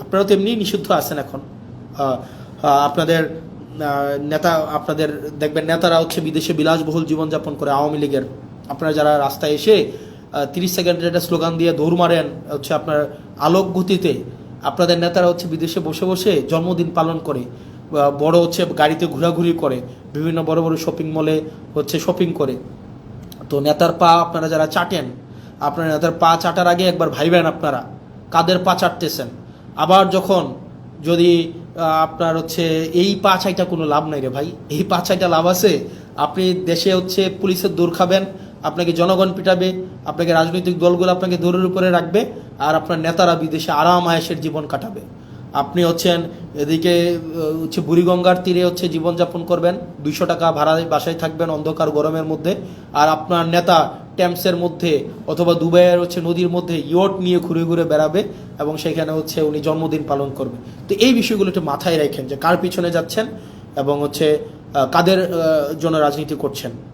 আপনারা তো এমনি নিষিদ্ধ আছেন এখন। আপনাদের নেতা, আপনাদের দেখবেন নেতারা হচ্ছে বিদেশে বিলাসবহুল জীবনযাপন করে আওয়ামী লীগের। আপনারা যারা রাস্তায় এসে 30 সেকেন্ডের একটা স্লোগান দিয়ে দৌড় মারেন হচ্ছে আপনার আলোক গতিতে, আপনাদের নেতারা হচ্ছে বিদেশে বসে বসে জন্মদিন পালন করে, বড় হচ্ছে গাড়িতে ঘোরাঘুরি করে, বিভিন্ন বড় বড় শপিং মলে হচ্ছে শপিং করে। তো নেতার পা আপনারা যারা চাটেন, আপনার নেতার পা চাটার আগে একবার ভাইবেন আপনারা কাদের পা চাটতেছেন। আবার যখন যদি আপনার হচ্ছে এই পা চাইটা কোনো লাভ নাই রে ভাই, এই পা চাইটা লাভ আছে? আপনি দেশে হচ্ছে পুলিশের দৌড় খাবেন, আপনাকে জনগণ পিটাবে, আপনাকে রাজনৈতিক দলগুলো আপনাকে দৌড়ের উপরে রাখবে, আর আপনার নেতারা বিদেশে আরাম আয়েশের জীবন কাটাবে। আপনি হচ্ছেন এদিকে হচ্ছে বুড়িগঙ্গার তীরে হচ্ছে জীবনযাপন করবেন, 200 টাকা ভাড়ায় বাসায় থাকবেন অন্ধকার গরমের মধ্যে, আর আপনার নেতা ট্যাম্পসের মধ্যে অথবা দুবাইয়ের হচ্ছে নদীর মধ্যে ইয়ট নিয়ে ঘুরে ঘুরে বেড়াবে এবং সেখানে হচ্ছে উনি জন্মদিন পালন করবে। তো এই বিষয়গুলো একটু মাথায় রাখেন যে কার পিছনে যাচ্ছেন এবং হচ্ছে কাদের জন্য রাজনীতি করছেন।